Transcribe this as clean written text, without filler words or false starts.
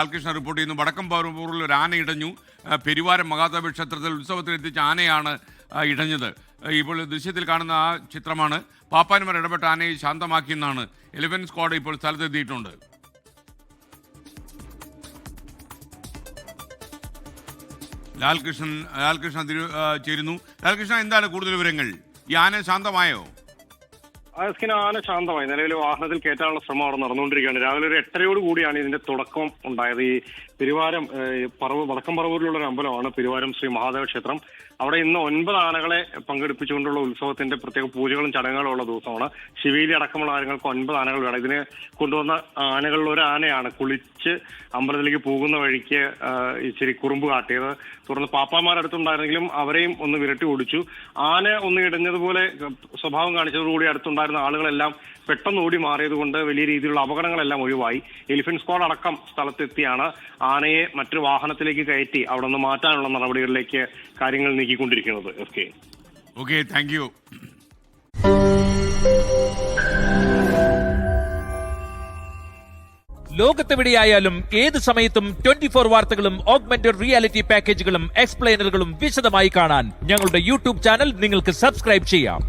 Lalkrishna report ചെയ്യുന്നു. വടക്കം പറവൂരിൽ ഒരു ആന ഇടഞ്ഞു. പെരുവാരം മഹാദേവ ക്ഷേത്രത്തിൽ ഉത്സവത്തിൽ എത്തിച്ച ആനയാണ് ഇടഞ്ഞത്. ഇപ്പോൾ ദൃശ്യത്തിൽ കാണുന്ന ആ ചിത്രമാണ്. പാപ്പാന്മാർ ഇടപെട്ട ആനയെ ശാന്തമാക്കിയെന്നാണ്. എലിഫന്റ് സ്ക്വാഡ് ഇപ്പോൾ സ്ഥലത്തെത്തിയിട്ടുണ്ട്. ലാൽകൃഷ്ണ ചേരുന്നു. ലാൽകൃഷ്ണ, എന്താണ് കൂടുതൽ വിവരങ്ങൾ? ഈ ആന ശാന്തമായോ? ആന ശാന്തമായി. നിലവിൽ വാഹനത്തിൽ കയറ്റാനുള്ള ശ്രമം അവിടെ നടന്നുകൊണ്ടിരിക്കുകയാണ്. രാവിലെ ഒരു 8:30 കൂടിയാണ് ഇതിന്റെ തുടക്കം ഉണ്ടായത്. ഈ പെരുവാരം വടക്കം പറവൂരിലുള്ള ഒരു അമ്പലമാണ് പെരുവാരം ശ്രീ മഹാദേവ ക്ഷേത്രം. അവിടെ ഇന്ന് 9 ആനകളെ പങ്കെടുപ്പിച്ചുകൊണ്ടുള്ള ഉത്സവത്തിന്റെ പ്രത്യേക പൂജകളും ചടങ്ങുകളും ഉള്ള ദിവസമാണ്. ശിവേലി അടക്കമുള്ള ആനകൾക്ക് 9 ആനകൾ വേണം. ഇതിന് കൊണ്ടുവന്ന ആനകളിൽ ഒരു ആനയാണ് കുളിച്ച് അമ്പലത്തിലേക്ക് പോകുന്ന വഴിക്ക് ഇച്ചിരി കുറുമ്പ് കാട്ടിയത്. തുടർന്ന് പാപ്പാമാരടുത്തുണ്ടായിരുന്നെങ്കിലും അവരെയും ഒന്ന് വിരട്ടി ഓടിച്ചു. ആന ഒന്ന് ഇടഞ്ഞതുപോലെ സ്വഭാവം കാണിച്ചതോടുകൂടി അടുത്തുണ്ടായിരുന്ന ആളുകളെല്ലാം പെട്ടെന്ന് ഓടി മാറിയതുകൊണ്ട് വലിയ രീതിയിലുള്ള അപകടങ്ങളെല്ലാം ഒഴിവായി. എലിഫന്റ് സ്ക്വാഡ് അടക്കം സ്ഥലത്തെത്തിയാണ് ആനയെ മറ്റൊരു വാഹനത്തിലേക്ക് കയറ്റി അവിടെ നിന്ന് മാറ്റാനുള്ള നടപടികളിലേക്ക് കാര്യങ്ങൾ നീക്കിക്കൊണ്ടിരിക്കുന്നത്. Okay, thank you. ലോകത്തെവിടെയായാലും ഏത് സമയത്തും 24 വാർത്തകളും ഓഗ്മെന്റഡ് റിയാലിറ്റി പാക്കേജുകളും എക്സ്പ്ലെയിനറുകളും വിശദമായി കാണാൻ ഞങ്ങളുടെ യൂട്യൂബ് ചാനൽ നിങ്ങൾക്ക് സബ്സ്ക്രൈബ് ചെയ്യാം.